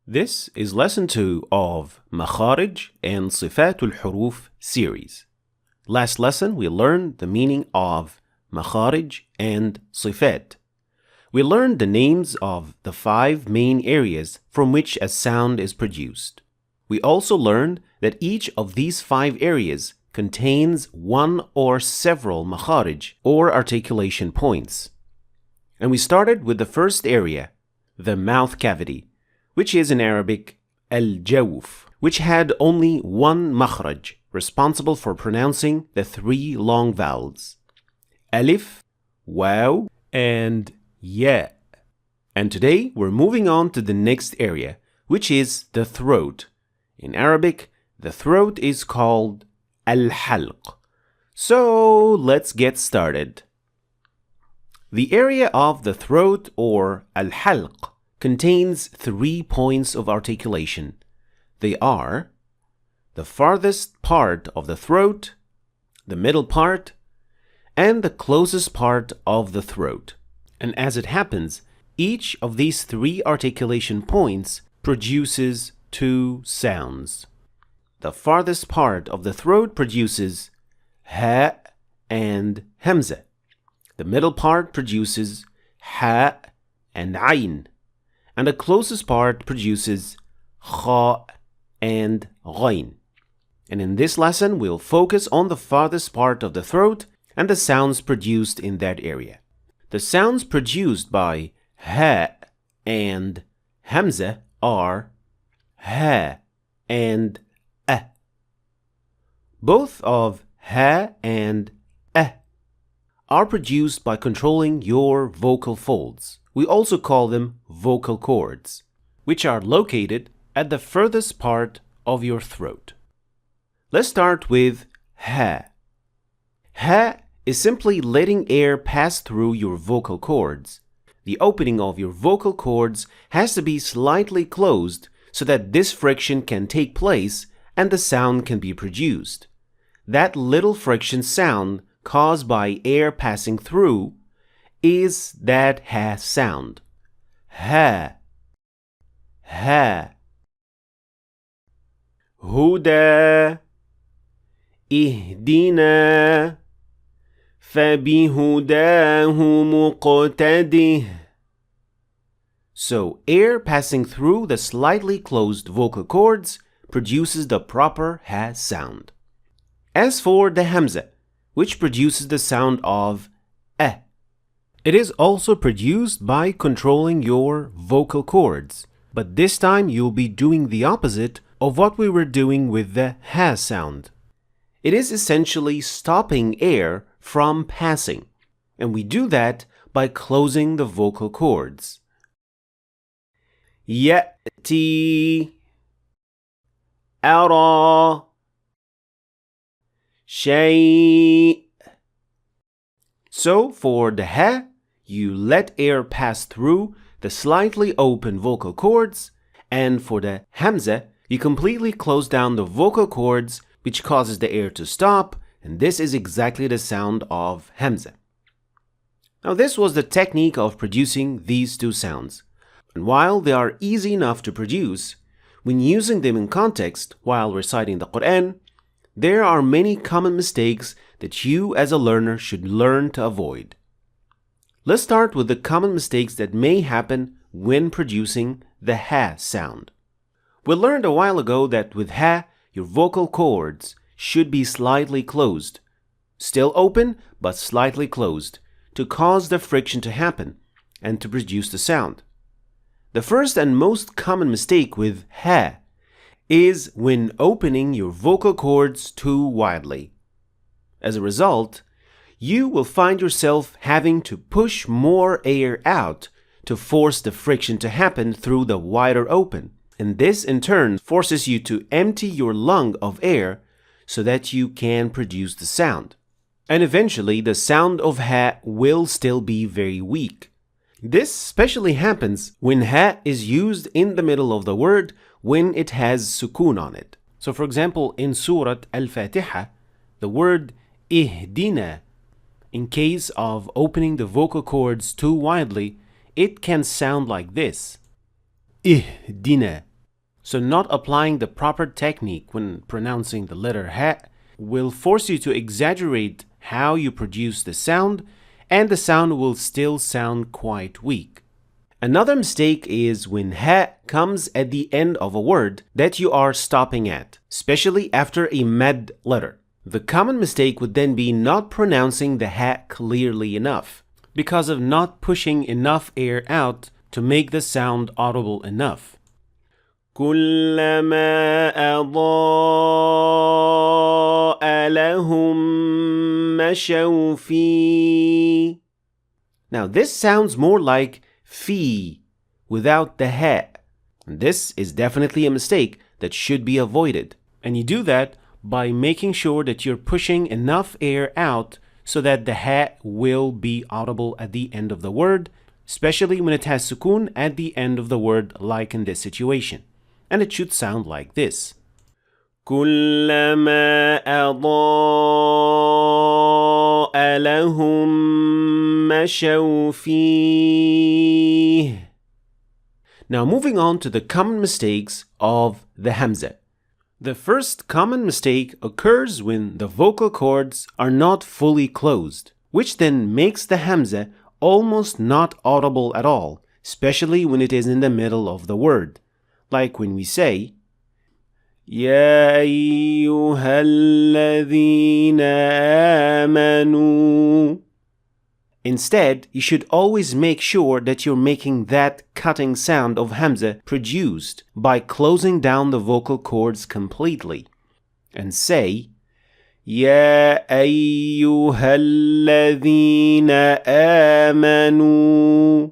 This is lesson 2 of Makhrarij and Sifaat al-Huruf series. Last lesson we learned the meaning of Makhrarij and Sifaat. We learned the names of the 5 main areas from which a sound is produced. We also learned that each of these 5 areas contains one or several makhrarij or articulation points. And we started with the first area, the mouth cavity, which is in Arabic al-jawf, which had only one makhraj responsible for pronouncing the 3 long vowels, alif, waw, and ya. And today we're moving on to the next area, which is the throat. In Arabic, the throat is called al-halq. So let's get started. The area of the throat, or al-halq, contains 3 points of articulation. They are the farthest part of the throat, the middle part, and the closest part of the throat. And as it happens, each of these 3 articulation points produces 2 sounds. The farthest part of the throat produces ha and hamza. The middle part produces ha and ayn. And the closest part produces kha and ghayn. And in this lesson, we'll focus on the farthest part of the throat and the sounds produced in that area. The sounds produced by ha and hamza are ha and a. Both of ha and a are produced by controlling your vocal folds. We also call them vocal cords, which are located at the furthest part of your throat. Let's start with ha. Ha is simply letting air pass through your vocal cords. The opening of your vocal cords has to be slightly closed so that this friction can take place and the sound can be produced. That little friction sound caused by air passing through is that ha sound. Ha. Ha. Huda. Ihdina. فبهداه مقتده. So air passing through the slightly closed vocal cords produces the proper ha sound. As for the hamza, which produces the sound of a, it is also produced by controlling your vocal cords, but this time you'll be doing the opposite of what we were doing with the ha sound. It is essentially stopping air from passing, and we do that by closing the vocal cords. Ya'ti, ara, shay. So for the ha, you let air pass through the slightly open vocal cords, and for the hamza, you completely close down the vocal cords, which causes the air to stop, and this is exactly the sound of hamza. Now this was the technique of producing these 2 sounds. And while they are easy enough to produce, when using them in context while reciting the Quran, there are many common mistakes that you as a learner should learn to avoid. Let's start with the common mistakes that may happen when producing the ha sound. We learned a while ago that with ha, your vocal cords should be slightly closed, still open but slightly closed, to cause the friction to happen and to produce the sound. The first and most common mistake with ha is when opening your vocal cords too widely. As a result, you will find yourself having to push more air out to force the friction to happen through the wider open, and this in turn forces you to empty your lung of air so that you can produce the sound. And eventually the sound of ha will still be very weak. This especially happens when ha is used in the middle of the word when it has sukun on it. So for example, in Surah Al-Fatiha, the word ihdina, in case of opening the vocal cords too widely, it can sound like this. Ihdina. So not applying the proper technique when pronouncing the letter ha will force you to exaggerate how you produce the sound, and the sound will still sound quite weak. Another mistake is when ha comes at the end of a word that you are stopping at, especially after a mad letter. The common mistake would then be not pronouncing the ha clearly enough because of not pushing enough air out to make the sound audible enough. كلما أضاء لهم مشوا فيه. Now this sounds more like fi without the ha. This is definitely a mistake that should be avoided. And you do that by making sure that you're pushing enough air out so that the ha will be audible at the end of the word, especially when it has sukun at the end of the word, like in this situation. And it should sound like this. كلما أضاء لهم مشوا فيه. Now moving on to the common mistakes of the hamza. The first common mistake occurs when the vocal cords are not fully closed, which then makes the hamza almost not audible at all, especially when it is in the middle of the word. Like when we say, يا أيها الذين آمنوا. Instead, you should always make sure that you're making that cutting sound of hamza produced by closing down the vocal cords completely. And say, يا أيها الذين آمنوا.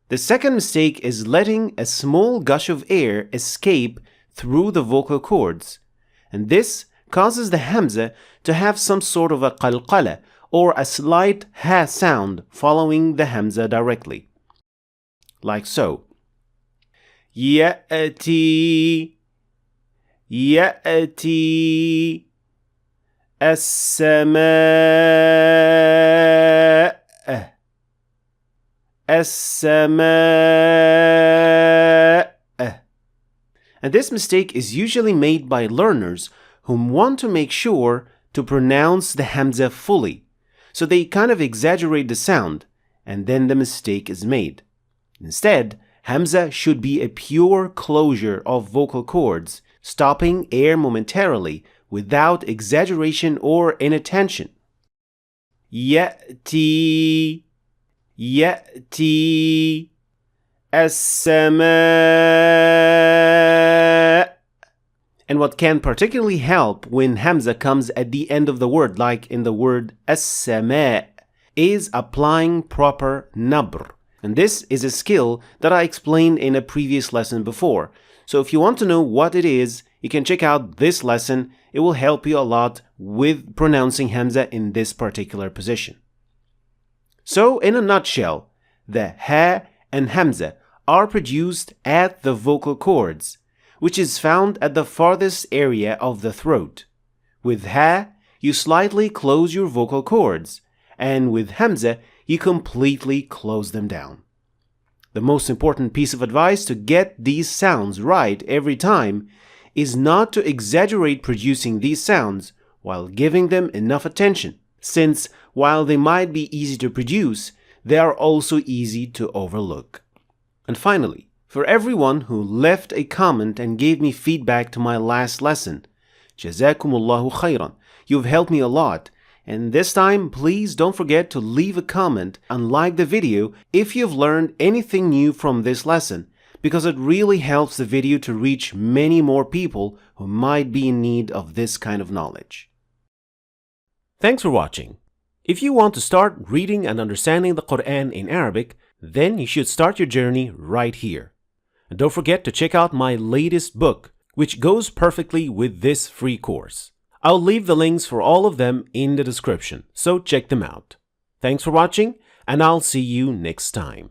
The second mistake is letting a small gush of air escape through the vocal cords, and this causes the hamza to have some sort of a qalqala, or a slight ha sound following the hamza directly. Like so. يأتي يأتي السماء السماء. And this mistake is usually made by learners who want to make sure to pronounce the hamza fully. So they kind of exaggerate the sound, and then the mistake is made. Instead, hamza should be a pure closure of vocal cords, stopping air momentarily without exaggeration or inattention. يأتي يأتي السماء. And what can particularly help when hamza comes at the end of the word, like in the word as-sama', is applying proper nabr. And this is a skill that I explained in a previous lesson before. So if you want to know what it is, you can check out this lesson. It will help you a lot with pronouncing hamza in this particular position. So in a nutshell, the ha and hamza are produced at the vocal cords, which is found at the farthest area of the throat. With ha, you slightly close your vocal cords, and with hamza, you completely close them down. The most important piece of advice to get these sounds right every time is not to exaggerate producing these sounds while giving them enough attention, since while they might be easy to produce, they are also easy to overlook. And finally, for everyone who left a comment and gave me feedback to my last lesson, Jazakumullahu khairan. You've helped me a lot. And this time, please don't forget to leave a comment and like the video if you've learned anything new from this lesson, because it really helps the video to reach many more people who might be in need of this kind of knowledge. Thanks for watching. If you want to start reading and understanding the Quran in Arabic, then you should start your journey right here. And don't forget to check out my latest book, which goes perfectly with this free course. I'll leave the links for all of them in the description, so check them out. Thanks for watching, and I'll see you next time.